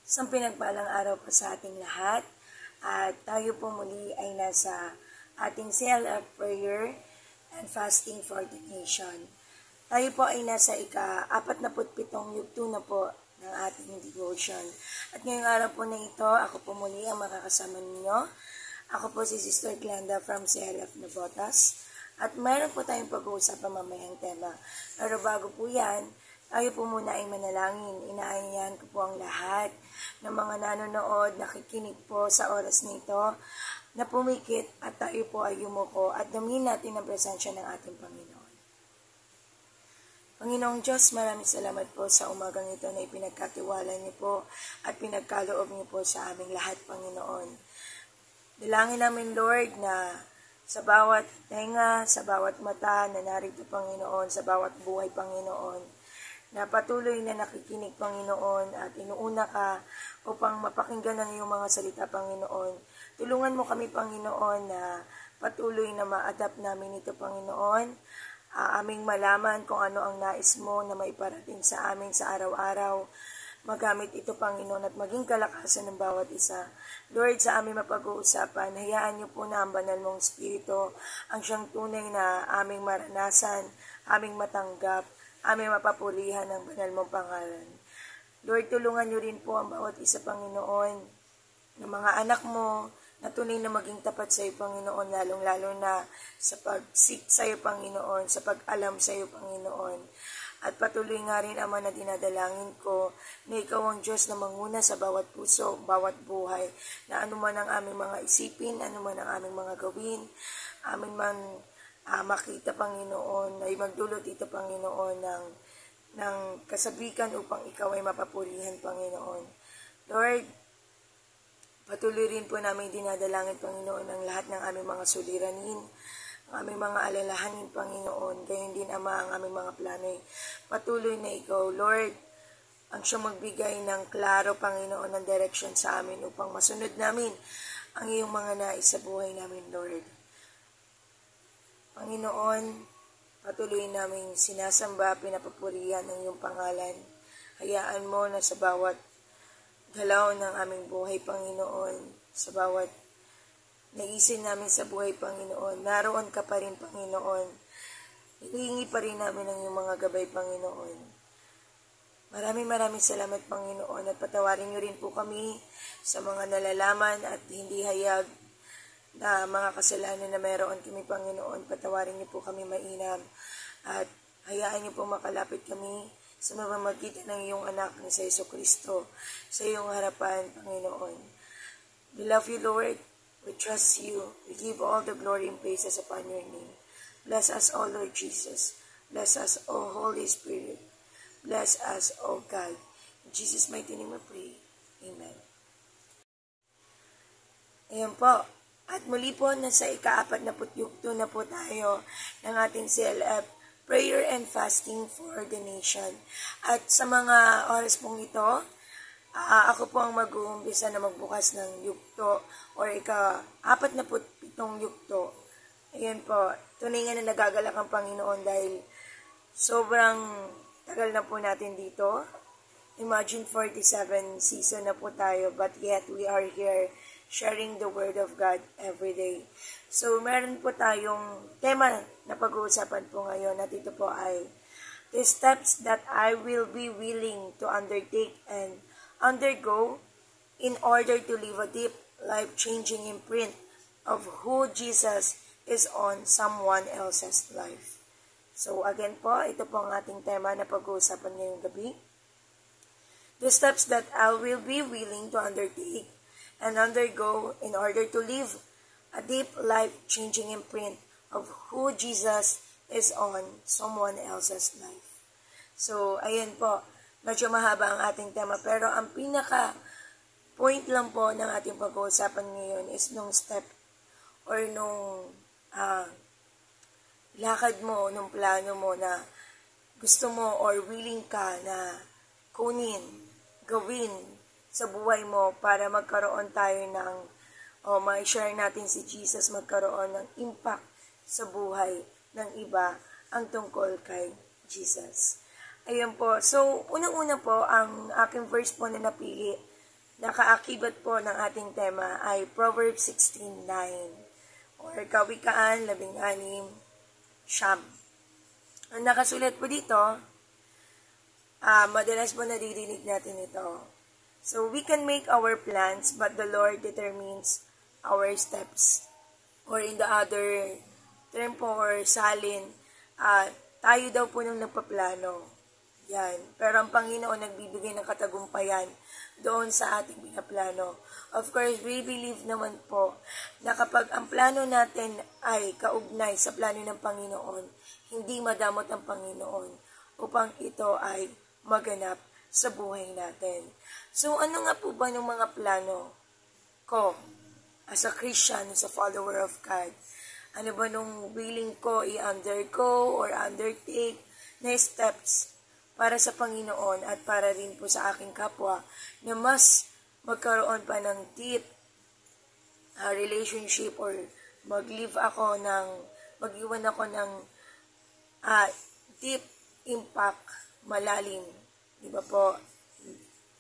Isang pinagpalang araw po sa ating lahat at tayo po muli ay nasa ating CLF prayer and fasting for the nation. Tayo po ay nasa ika-47 yugto na po ng ating devotion. At ngayong araw po na ito, ako po muli ang makakasama ninyo. Ako po si Sister Glenda from CLF Navotas. At mayroon po tayong pag-uusapan mamayang tema. Pero bago po yan, tayo po muna ay manalangin. Inaanyayahan ko po ang lahat ng mga nanonood, nakikinig po sa oras nito, na pumikit at tayo po ay yumuko at damhin natin ang presensya ng ating Panginoon. Panginoong Diyos, maraming salamat po sa umagang ito na ipinagkatiwala niyo po at pinagkaloob niyo po sa aming lahat, Panginoon. Dalangin namin, Lord, na sa bawat tenga, sa bawat mata na narito, Panginoon, sa bawat buhay, Panginoon, na patuloy na nakikinig, Panginoon, at inuuna ka upang mapakinggan ang iyong mga salita, Panginoon. Tulungan mo kami, Panginoon, na patuloy na ma-adapt namin ito, Panginoon. Aming malaman kung ano ang nais mo na maiparating sa amin sa araw-araw. Magamit ito, Panginoon, at maging kalakasan ng bawat isa. Lord, sa aming mapag-uusapan, hayaan niyo po na ang banal mong Espiritu ang siyang tunay na aming maranasan, aming matanggap, aming mapapurihan ng banal mong pangalan. Lord, tulungan niyo rin po ang bawat isa, Panginoon, ng mga anak mo na tunay na maging tapat sa iyo, Panginoon, lalong-lalo na sa pag-seek sa iyo, Panginoon, sa pag-alam sa iyo, Panginoon. At patuloy nga rin, Ama, na dinadalangin ko na ikaw ang Diyos na manguna sa bawat puso, bawat buhay, na anuman ang aming mga isipin, anuman ang aming mga gawin, amin man makita, Panginoon, ay magdulot ito, Panginoon, ng kasabikan upang ikaw ay mapapurihan, Panginoon. Lord, patuloy rin po namin dinadalangin, Panginoon, ang lahat ng aming mga suliranin, ang aming mga alalahanin, Panginoon, gayon din, Ama, ang aming mga plano. Patuloy na ikaw, Lord, ang siyang magbigay ng klaro, Panginoon, ng direction sa amin upang masunod namin ang iyong mga nais sa buhay namin, Lord. Panginoon, patuloy naming sinasamba, pinapupurihan ang iyong pangalan. Hayaan mo na sa bawat galaw ng aming buhay, Panginoon, sa bawat naisin namin sa buhay, Panginoon, naroon ka pa rin, Panginoon. Hinihingi pa rin namin ang iyong mga gabay, Panginoon. Maraming salamat, Panginoon, at patawarin niyo rin po kami sa mga nalalaman at hindi hayag na mga kasalanan na mayroon kami, Panginoon. Patawarin niyo po kami mainam at hayaan niyo po makalapit kami sa mamamagitan ng iyong anak na sa Jesucristo sa iyong harapan, Panginoon. We love you, Lord. We trust you. We give all the glory and praises upon your name. Bless us, O Lord Jesus. Bless us, O Holy Spirit. Bless us, O God. In Jesus' mighty name we pray. Amen. Ayan po. At muli po, nasa ika-47 na po tayo ng ating CLF Prayer and Fasting for the Nation. At sa mga oras pong ito, ako po ang mag-uumpisa na magbukas ng yugto or ika-47 yugto. Ayan po, tunay nga na nagagalak ang Panginoon dahil sobrang tagal na po natin dito. Imagine 47 season na po tayo, but yet we are here sharing the Word of God every day. So, meron po tayong tema na pag-uusapan po ngayon at ito po ay the steps that I will be willing to undertake and undergo in order to leave a deep, life-changing imprint of who Jesus is on someone else's life. So, again po, ito po ang ating tema na pag-uusapan ngayong gabi. The steps that I will be willing to undertake and undergo in order to leave a deep, life-changing imprint of who Jesus is on someone else's life. So, ayun po, medyo mahaba ang ating tema, pero ang pinaka-point lang po ng ating pag-uusapan ngayon is nung step or nung lakad mo, nung plano mo na gusto mo or willing ka na kunin, gawin sa buhay mo para magkaroon tayo ng, ma-share natin si Jesus, magkaroon ng impact sa buhay ng iba ang tungkol kay Jesus. Ayan po. So, unang-una po, ang aking verse po na napili Nakaakibat po ng ating tema ay Proverbs 16:9 or Kawikaan 16:9. Ang nakasulat po dito, madalas po nadirinig natin ito. So, we can make our plans, but the Lord determines our steps. Or in the other term po or salin, tayo daw po nung nagpaplano. Yan. Pero ang Panginoon nagbibigay ng katagumpayan doon sa ating pinaplano. Of course, we believe naman po na kapag ang plano natin ay kaugnay sa plano ng Panginoon, hindi madamot ang Panginoon upang ito ay maganap sa buhay natin. So, ano nga po ba ng mga plano ko as a Christian, as a follower of God? Ano ba nung willing ko i-undergo or undertake na steps para sa Panginoon at para rin po sa aking kapwa na mas magkaroon pa ng deep relationship or mag-iwan ako ng deep impact, malalim, di ba po,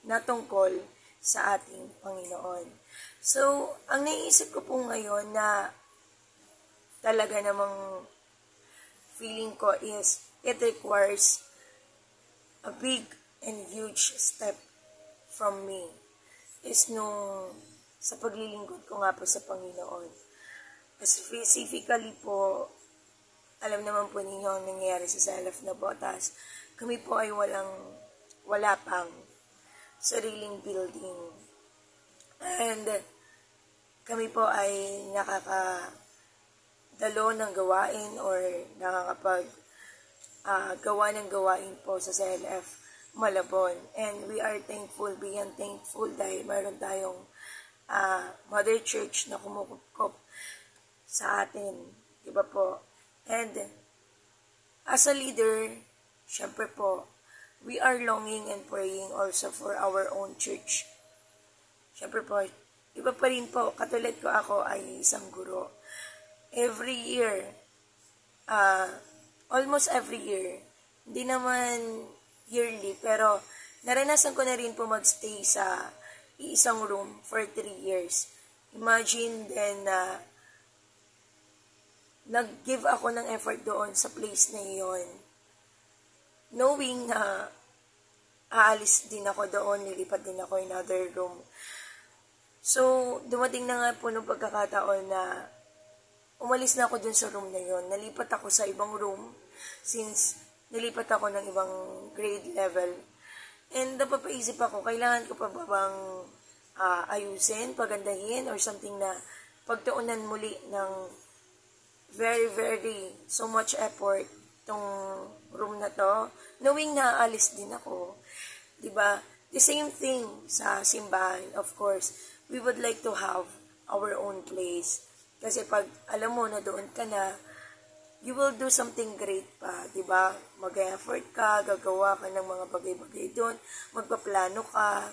na tungkol sa ating Panginoon. So, ang naiisip ko po ngayon na talaga namang feeling ko is it requires a big and huge step from me is nung sa paglilingkod ko nga po sa Panginoon. Specifically po, alam naman po ninyo ang nangyayari sa Self na Botas. Kami po ay wala pang sariling building. And kami po ay nakakadalo ng gawain or gawa ng gawain po sa CLF Malabon. And we are thankful, beyond thankful dahil mayroon tayong Mother Church na kumukupkop sa atin. Diba po? And as a leader, syempre po, we are longing and praying also for our own church. Syempre po, iba pa rin po, katulad ko ako ay isang guro. Every year, almost every year, hindi naman yearly, pero naranasan ko na rin po magstay sa isang room for 3 years. Imagine then na nag-give ako ng effort doon sa place na iyon. Knowing na aalis din ako doon, nilipat din ako in another room. So, dumating na nga po nung pagkakataon na umalis na ako dun sa room na yon. Nalipat ako sa ibang room since nilipat ako ng ibang grade level. And napapaisip ako, kailangan ko pa ba bang ayusin, pagandahin, or something na pagtuunan muli ng very, very so much effort tong room na to, knowing na alis din ako. Diba? The same thing sa simbahan, of course. We would like to have our own place. Kasi pag alam mo na doon ka na, you will do something great pa, di ba? Mag-effort ka, gagawa ka ng mga bagay-bagay doon, magpaplano ka.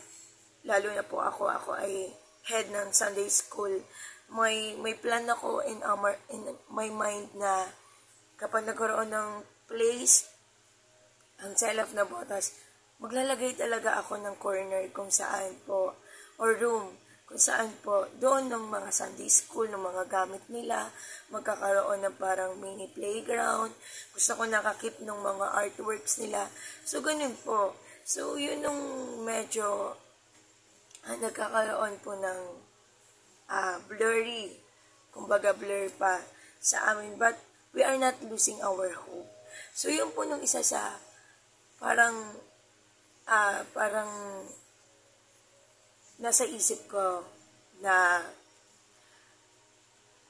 Lalo na po ako ay head ng Sunday school. May plan ako in my mind na kapag nagkaroon ng place, ang Self na Botas, maglalagay talaga ako ng corner kung saan po, or room, kung saan po, doon ng mga Sunday school, ng mga gamit nila, magkakaroon ng parang mini playground. Gusto ko nakakip ng mga artworks nila. So, ganun po. So, yun nung medyo nagkakaroon po ng blurry. Kumbaga, blur pa sa amin. But, we are not losing our hope. So, yun po nung isa sa parang nasa isip ko na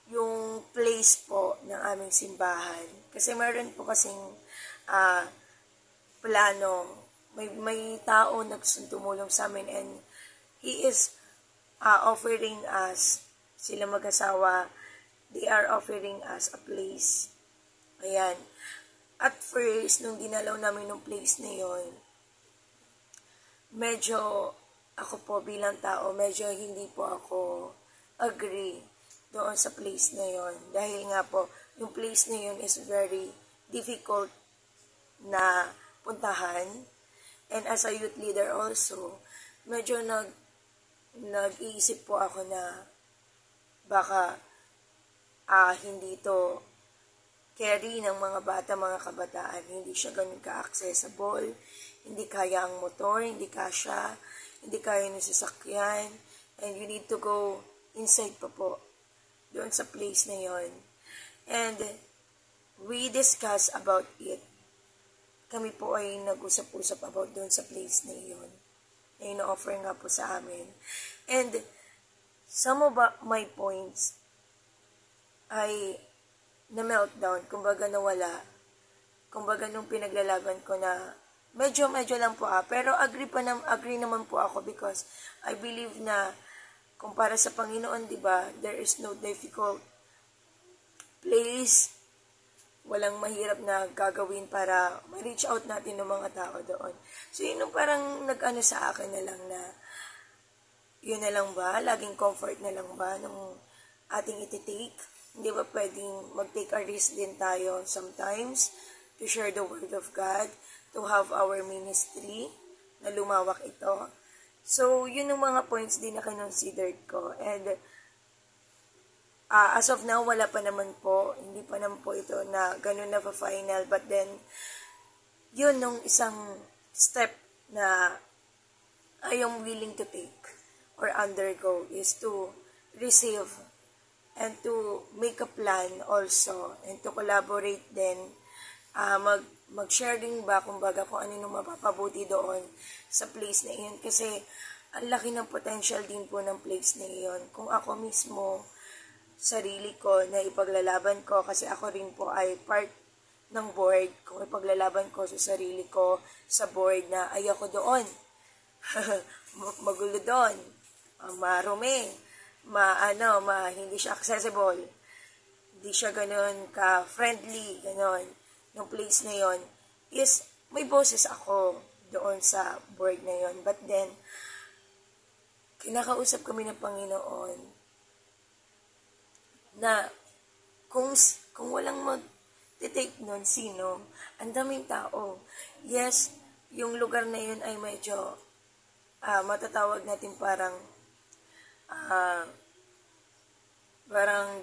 yung place po ng aming simbahan. Kasi meron po kasing plano. May tao na gustong tumulong sa amin and he is offering us, sila mag-asawa, they are offering us a place. Ayan. At first, nung ginalaw namin yung place na yon, medyo ako po bilang tao, medyo hindi po ako agree doon sa place na yon. Dahil nga po, yung place na yon is very difficult na puntahan. And as a youth leader also, medyo nag-iisip po ako na baka hindi to carry ng mga bata, mga kabataan. Hindi siya ganun ka-accessible. Hindi kaya ang motor, hindi kasya, hindi kaya ng sasakyan. And you need to go inside pa po, doon sa place na yon. And we discuss about it. Kami po ay nag-usap-usap about doon sa place na yon, na ino-offer nga po sa amin. And some of my points ay na-meltdown, kumbaga nawala. Kumbaga nung pinaglalaban ko na medyo lang po pero agree naman po ako because I believe na kung para sa Panginoon, di ba, there is no difficult place, walang mahirap na gagawin para ma-reach out natin ng mga tao doon. So yun yung parang nag-ano sa akin na lang na yun na lang ba, laging comfort na lang ba nung ating iti-take. Hindi ba pwedeng mag-take a risk din tayo sometimes to share the word of God, to have our ministry na lumawak ito. So, yun yung mga points din na kinonsidered ko. And as of now, wala pa naman po, hindi pa naman po ito na ganun na pa-final. But then, yun nung isang step na I am willing to take or undergo is to receive and to make a plan also and to collaborate din, mag-share din ba kumbaga kung ano yung mapapabuti doon sa place na iyon kasi ang laki ng potential din po ng place na iyon. Kung ako mismo, sarili ko na ipaglalaban ko kasi ako rin po ay part ng board, kung ipaglalaban ko sa sarili ko sa board na ayoko doon, magulo doon, marumi, hindi siya accessible, hindi siya ganun ka-friendly, ganun, yung place na yon is, may boses ako doon sa board na yon. But then, kinakausap kami ng Panginoon na kung walang mag-take nun, sino? Ang daming tao. Yes, yung lugar na yun ay medyo matatawag natin parang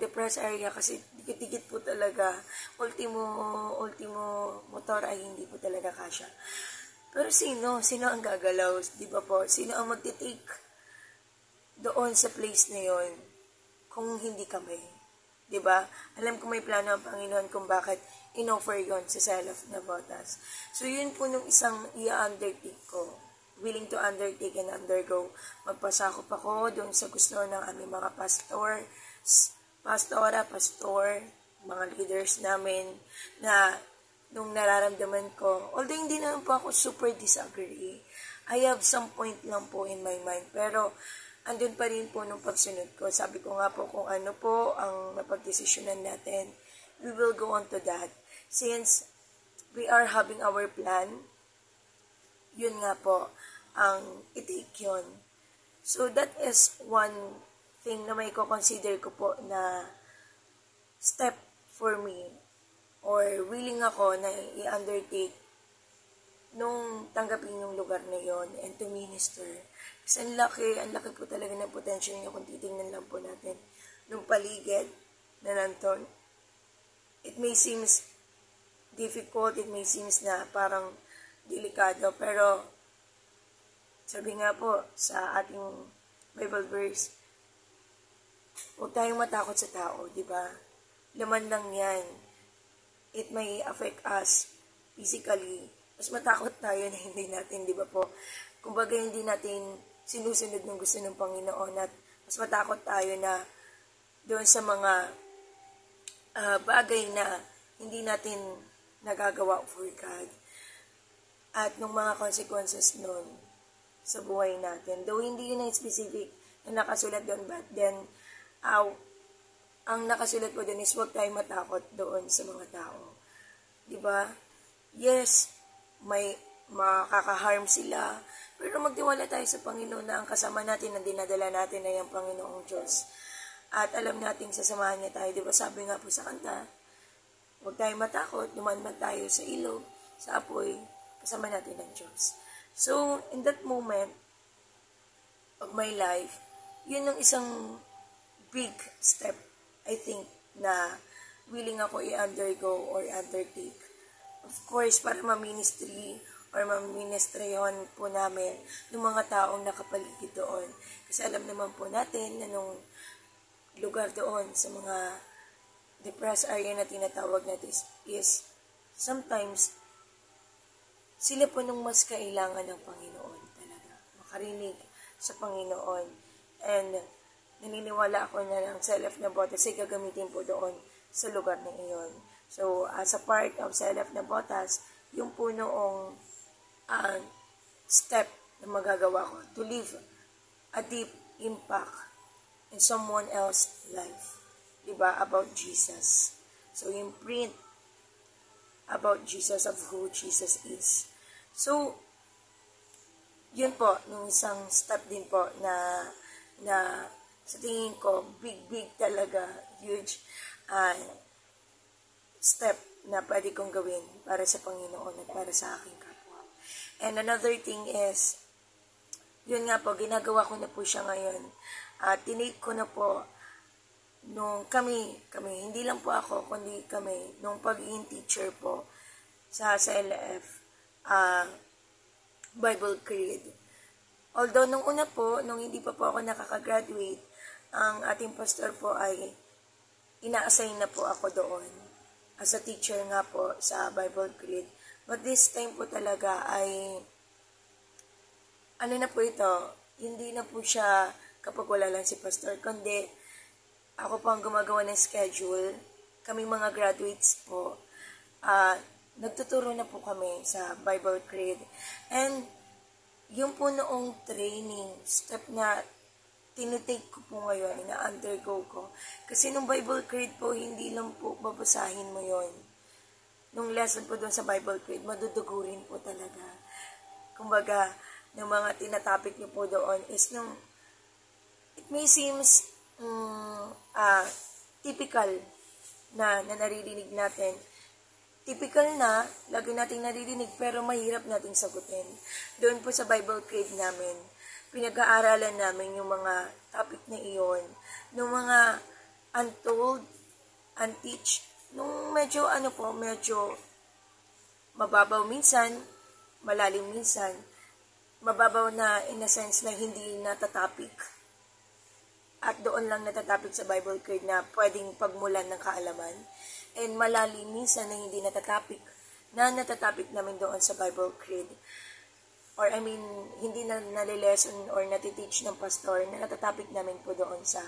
depressed area kasi dikit-dikit po talaga. Ultimo motor ay hindi po talaga kasya. Pero sino ang gagalaw? Di ba po? Sino ang magtitake doon sa place na yon kung hindi kami? Di ba? Alam ko may plano ang Panginoon kung bakit in-offer yon sa Self na Botas. So yun po nung isang i-undertake ko, willing to undertake and undergo. Magpasakop ako doon sa gusto ng aming mga pastor, mga leaders namin na nung nararamdaman ko, although hindi naman po ako super disagree, I have some point lang po in my mind, pero andun pa rin po nung pagsunod ko. Sabi ko nga po kung ano po ang napagdesisyonan natin, we will go on to that. Since we are having our plan, yun nga po, ang i-take yun. So, that is one thing na may consider ko po na step for me or willing ako na i-undertake nung tanggapin yung lugar na yon and to minister. Kasi ang laki po talaga ng potential niya kung titingnan lang po natin nung paligid na nanton. It may seems difficult, it may seems na parang delikado, pero sabi nga po sa ating Bible verse, huwag tayong matakot sa tao, di ba? Laman lang yan. It may affect us physically. Mas matakot tayo na hindi natin, di ba po? Kumbaga hindi natin sinusunod ng gusto ng Panginoon at mas matakot tayo na doon sa mga bagay na hindi natin nagagawa for God. At nung mga consequences nun sa buhay natin. Though hindi yun ang specific na nakasulat doon, but then ang nakasulat po doon is huwag tayong matakot doon sa mga tao. Diba? Yes, may makakaharm sila, pero magtiwala tayo sa Panginoon na ang kasama natin, ang dinadala natin ay ang Panginoong Diyos. At alam natin sasamahan niya tayo. Diba? Sabi nga po sa kanta, huwag tayong matakot, duman man tayo sa ilog, sa apoy, kasama natin ang Diyos. So, in that moment, pag of my life, yun ang isang big step, I think, na willing ako i-undergo or undertake. Of course, para ma-ministry or ma-ministryon po namin yung mga taong nakapaligid doon. Kasi alam naman po natin na nung lugar doon sa mga depressed area na tinatawag natin is sometimes sila po nung mas kailangan ng Panginoon talaga. Makarinig sa Panginoon. And naniniwala ako na ang CLF na Botas ay gagamitin po doon sa lugar na iyon. So, as a part of CLF na Botas, yung po noong step na magagawa ko to leave a deep impact in someone else's life. Diba? About Jesus. So, yung print about Jesus, of who Jesus is. So, yun po, nung isang step din po na sa tingin ko, big talaga, huge step na pwede kong gawin para sa Panginoon at para sa aking kapwa. And another thing is, yun nga po, ginagawa ko na po siya ngayon. Tinake ko na po nung kami, hindi lang po ako, kundi kami, nung pagiging teacher po sa LF, Bible Creed. Although, nung una po, nung hindi pa po ako nakakagraduate, ang ating pastor po ay ina-assign na po ako doon as a teacher nga po sa Bible Creed. But this time po talaga ay, ano na po ito, hindi na po siya kapag wala lang si pastor, kundi ako po ang gumagawa ng schedule. Kaming mga graduates po, nagtuturo na po kami sa Bible Creed. And yung po noong training, step na tinitake ko po ngayon, ina-undergo ko. Kasi nung Bible Creed po, hindi lang po babasahin mo yon. Nung lesson po doon sa Bible Creed, madudugurin po talaga. Kumbaga, ng mga tinatopic niyo po doon is nung, it may seems typical na naririnig natin. Typical na, lagi nating naririnig, pero mahirap nating sagutin. Doon po sa Bible Creed namin, pinag-aaralan namin yung mga topic na iyon, nung mga untold, unteach, nung medyo medyo mababaw minsan, malalim minsan, mababaw na in a sense na hindi natatopic. At doon lang natatopic sa Bible Creed na pwedeng pagmulan ng kaalaman. And malalim minsan na hindi natatopic namin doon sa Bible Creed. Or hindi na nalilesson or natiteach ng pastor na natatopic namin po doon sa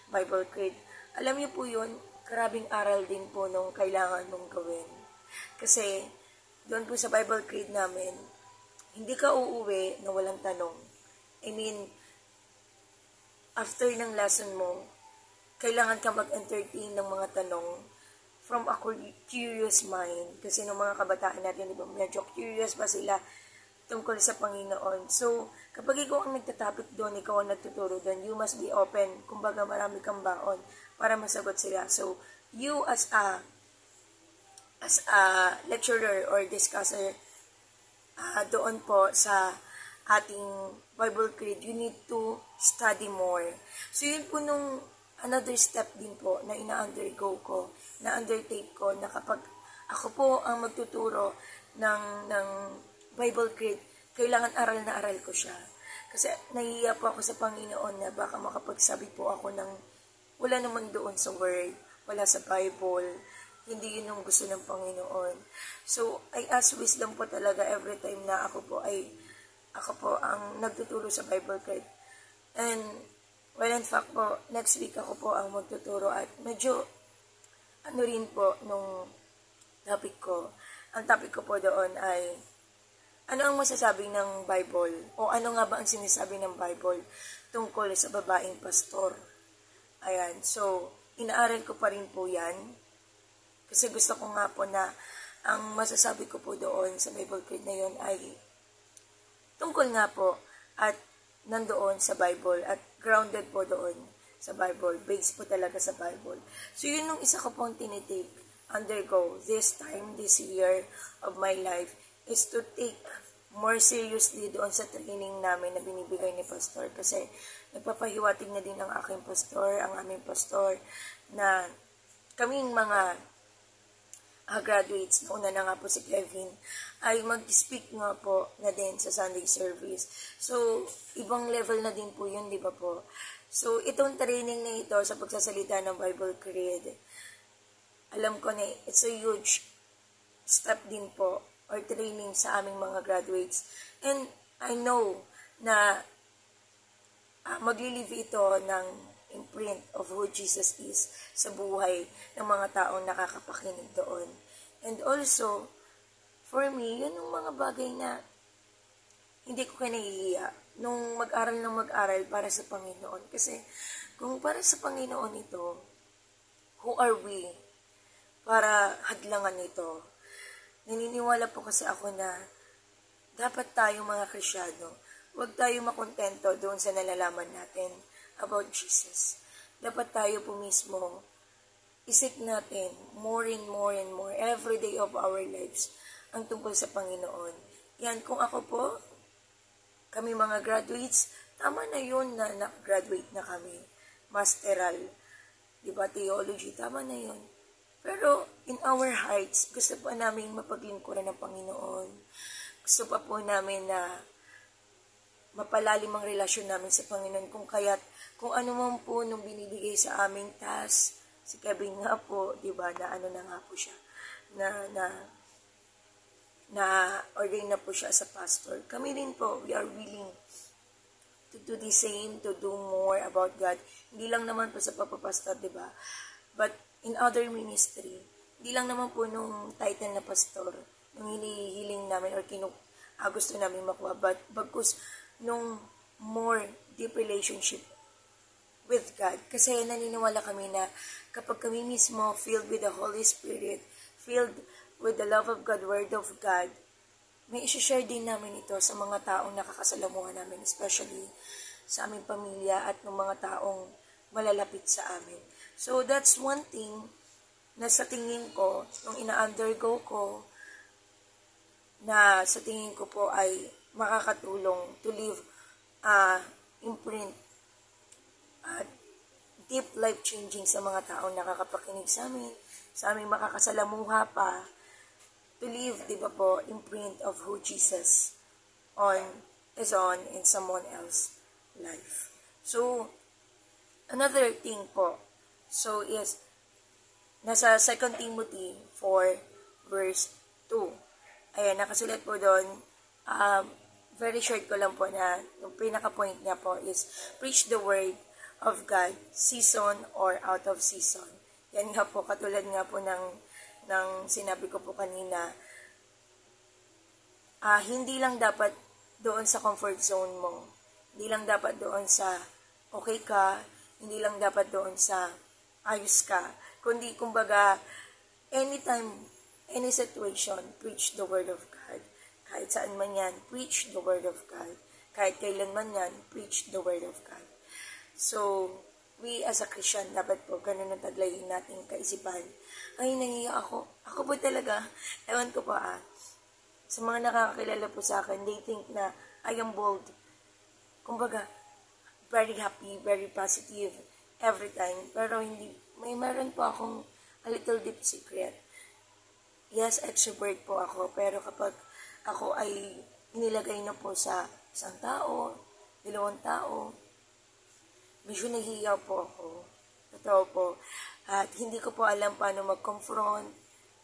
Bible Creed. Alam niyo po yun, karabing aral din po nung kailangan mong gawin. Kasi doon po sa Bible Creed namin, hindi ka uuwi na walang tanong. After ng lesson mo, kailangan ka mag-entertain ng mga tanong from a curious mind. Kasi ng mga kabataan natin, di ba, medyo curious pa sila tungkol sa Panginoon. So, kapag ikaw ang nagtatopic doon, ikaw ang nagtuturo doon, you must be open. Kumbaga, marami kang baon para masagot sila. So, you as a lecturer or discusser doon po sa ating Bible Creed, you need to study more. So, yun po nung another step din po na ina-undergo ko, na-undertake ko, na kapag ako po ang magtuturo ng Bible Creed, kailangan aral na aral ko siya. Kasi nahihiya po ako sa Panginoon na baka makapagsabi po ako ng wala naman doon sa Word, wala sa Bible, hindi yun yung gusto ng Panginoon. So, I ask wisdom po talaga every time na ako po ang nagtuturo sa Bible Creed. And, well, in fact po, next week ako po ang magtuturo at medyo, rin po, nung topic ko. Ang topic ko po doon ay, ano ang masasabi ng Bible? O ano nga ba ang sinasabi ng Bible tungkol sa babaeng pastor? Ayan, so, inaaral ko pa rin po yan. Kasi gusto ko nga po na, ang masasabi ko po doon sa Bible Creed na yun ay, tungkol nga po at nandoon sa Bible at grounded po doon sa Bible, based po talaga sa Bible. So yun nung isa ko pong undergo this time, this year of my life, is to take more seriously doon sa training namin na binibigay ni Pastor kasi nagpapahiwatig na din ang aking pastor, ang aming pastor na kaming mga graduates, una na nga po si Kevin, ay mag-speak nga po na din sa Sunday service. So, ibang level na din po yun, di ba po? So, itong training na ito sa pagsasalita ng Bible Creed, alam ko na it's a huge step din po or training sa aming mga graduates. And I know na maglilive ito ng imprint of who Jesus is sa buhay ng mga taong nakakapakinig doon. And also, for me, yun yung mga bagay na hindi ko kinahihiya nung mag-aral ng mag-aral para sa Panginoon. Kasi kung para sa Panginoon ito, who are we para hadlangan ito? Naniniwala po kasi ako na dapat tayong mga Kristyano, huwag tayo makontento doon sa nalalaman natin about Jesus. Dapat tayo po mismo isik natin more and more and more every day of our lives ang tungkol sa Panginoon. Yan, kung ako po, kami mga graduates, tama na yun na graduate na kami. Masteral, diba, theology, tama na yun. Pero in our hearts, gusto pa namin mapaglingkuran ng Panginoon. Gusto pa po namin na mapalalim ang relasyon namin sa Panginoon. Kung ano man po nung binibigay sa aming task, si Kevin nga po, diba, na ano na nga po siya, na ordain na po siya as a pastor. Kami rin po, we are willing to do the same, to do more about God. Hindi lang naman po sa papapastor, diba? But in other ministry, hindi lang naman po nung title na pastor, nung hinihiling namin or gusto namin makuha, but bagkus nung more deep relationship with God. Kasi naniniwala kami na kapag kami mismo filled with the Holy Spirit, filled with the love of God, Word of God, may isi-share din namin ito sa mga taong nakakasalamuhan namin, especially sa aming pamilya at ng mga taong malalapit sa amin. So, that's one thing na sa tingin ko, nung ina-undergo ko, na sa tingin ko po ay makakatulong to leave imprint at deep life-changing sa mga taong nakakapakinig sa amin, sa aming makakasalamuha pa, to leave, di ba po, imprint of who Jesus is on in someone else's life. So, another thing po, so is, nasa 2 Timothy 4, verse 2. Ayan, nakasulat po doon, very short ko lang po na, yung pinaka-point niya po is, preach the word of God, season or out of season. Yan nga po, katulad nga po ng sinabi ko po kanina, hindi lang dapat doon sa comfort zone mo, hindi lang dapat doon sa okay ka, hindi lang dapat doon sa ayos ka, kundi kumbaga, anytime, any situation, preach the word of God. Kahit saan man yan, preach the word of God. Kahit kailan man yan, preach the word of God. So, we as a Christian, dapat po ganun ang taglayin nating kaisipan. Ay, nahiya ako. Ako po talaga, ewan ko pa sa mga nakakakilala po sa akin, they think na I am bold. Kumbaga, very happy, very positive every time. Pero hindi, meron po akong a little deep secret. Yes, extrovert po ako, pero kapag ako ay nilagay na po sa isang tao, 2 tao, medyo nahihiya po ako. Totoo po. At hindi ko po alam paano mag-confront.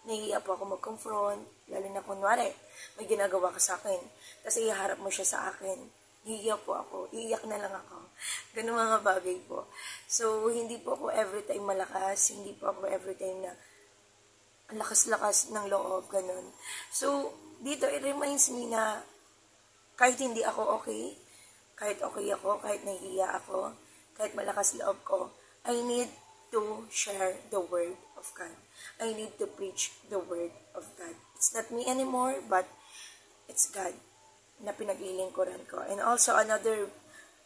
Nahihiya po ako mag-confront. Lalo na kunwari, may ginagawa ka sa akin. Tapos iharap mo siya sa akin. Nahihiya po ako. Iiyak na lang ako. Ganun mga bagay po. So, hindi po ako every time malakas. Hindi po ako every time na lakas-lakas ng loob. Ganun. So, dito, it reminds me na kahit hindi ako okay, kahit okay ako, kahit nahihiya ako, kahit malakas loob ko, I need to share the word of God. I need to preach the word of God. It's not me anymore, but it's God na pinaglilingkuran ko. And also another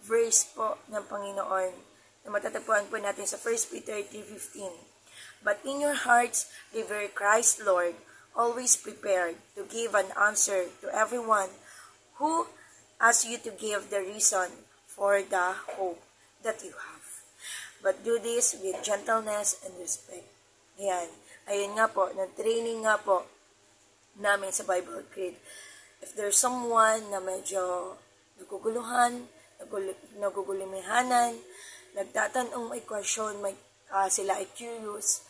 verse po ng Panginoon na matatagpuan po natin sa 1 Peter 3:15. But in your hearts, revere Christ Lord, always prepared to give an answer to everyone who asks you to give the reason for the hope that you have. But do this with gentleness and respect. Ayan. Ayun nga po, nag-training nga po namin sa Bible Creed. If there's someone na medyo naguguluhan, nagugulumihanan, nagtatanong may question, sila ay curious,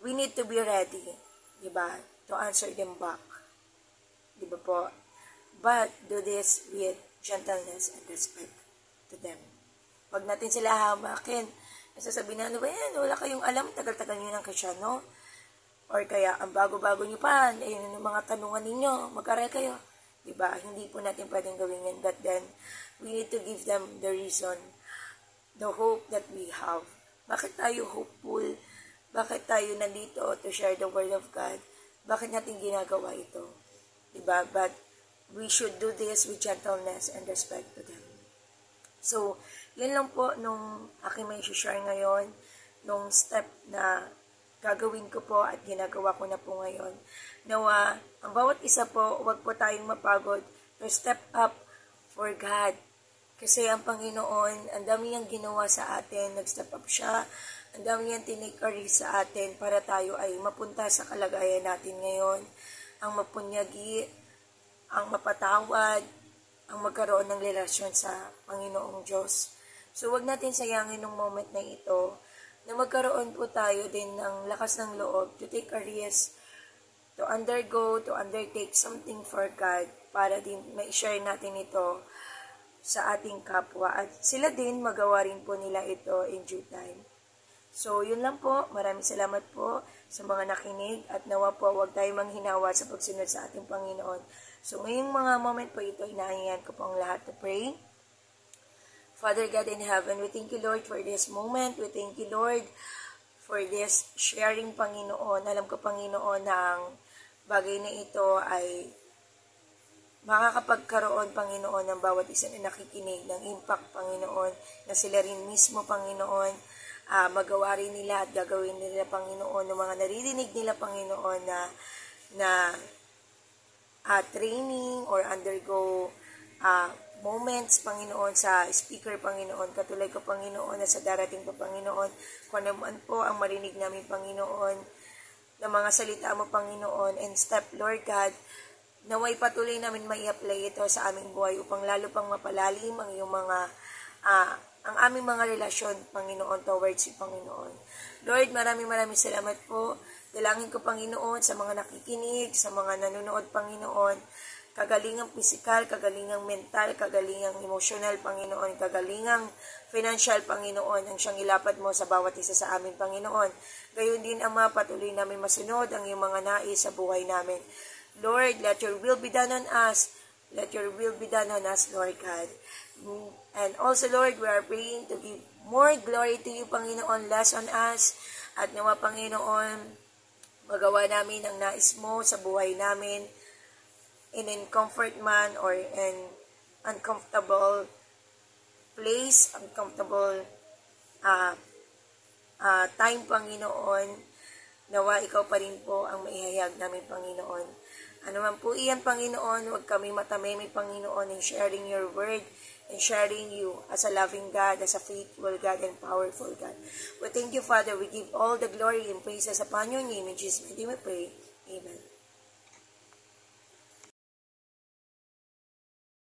we need to be ready, diba, to answer them back. Diba po? But do this with gentleness and respect to them. Wag natin sila hamakin. Sasabihin na, ano ba yan? Wala kayong alam, tagal-tagal nyo ng Kristyano. Or kaya, ang bago-bago nyo pa, ayun yung mga tanungan ninyo, mag-aral kayo. Diba? Hindi po natin pwedeng gawin yan. But then, we need to give them the reason, the hope that we have. Bakit tayo hopeful? Bakit tayo nandito to share the Word of God? Bakit natin ginagawa ito? Diba? But we should do this with gentleness and respect to them. So, yun lang po nung aking may share ngayon, nung step na gagawin ko po at ginagawa ko na po ngayon. Nawa, ang bawat isa po, huwag po tayong mapagod to step up for God. Kasi ang Panginoon, ang dami niyang ginawa sa atin, nag-step up siya, ang dami niyang tinake sa atin para tayo ay mapunta sa kalagayan natin ngayon. Ang mapunyagi, ang mapatawad, ang magkaroon ng relasyon sa Panginoong Diyos. So, wag natin sayangin ng moment na ito na magkaroon po tayo din ng lakas ng loob to take a risk, to undertake something for God para din ma-share natin ito sa ating kapwa. At sila din, magawa rin po nila ito in due time. So, yun lang po. Maraming salamat po sa mga nakinig at nawa po wag tayo manghinawa sa pagsunod sa ating Panginoon. So, ngayong mga moment po ito, inaanyayan ko po ang lahat to pray. Father God in heaven, we thank you, Lord, for this moment. We thank you, Lord, for this sharing, Panginoon. Alam ko, Panginoon, na ang bagay na ito ay makakapagkaroon, Panginoon, ng bawat isa na nakikinig, ng impact, Panginoon, na sila rin mismo, Panginoon, magawa rin nila at gagawin nila, Panginoon, ng mga naririnig nila, Panginoon, na training or undergo moments, Panginoon, sa speaker, Panginoon, katulad ko, Panginoon, na sa darating po, Panginoon, kung naman po ang marinig namin, Panginoon, na mga salita mo, Panginoon, and step, Lord God, naway patuloy namin mai-apply ito sa aming buhay upang lalo pang mapalalim ang iyong ang aming mga relasyon, Panginoon, towards you, Panginoon. Lord, maraming salamat po. Dalangin ko, Panginoon, sa mga nakikinig, sa mga nanonood, Panginoon, kagalingang physical, kagalingang mental, kagalingang emotional, Panginoon, kagalingang financial, Panginoon, ang siyang ilapad mo sa bawat isa sa amin, Panginoon. Gayon din, Ama, patuloy namin masunod ang iyong mga nais sa buhay namin. Lord, let your will be done on us. Let your will be done on us, Lord God. And also, Lord, we are praying to give more glory to you, Panginoon, less on us. At nawa, Panginoon, magawa namin ang nais mo sa buhay namin, in comfort man or in uncomfortable place, uncomfortable time, Panginoon, nawa ikaw pa rin po ang maihayag namin, Panginoon. Ano man po iyan, Panginoon, huwag kami matamimi, Panginoon, in sharing your word and sharing you as a loving God, as a faithful God and powerful God. We thank you, Father. We give all the glory and praises upon your name. In Jesus' name we pray. Amen.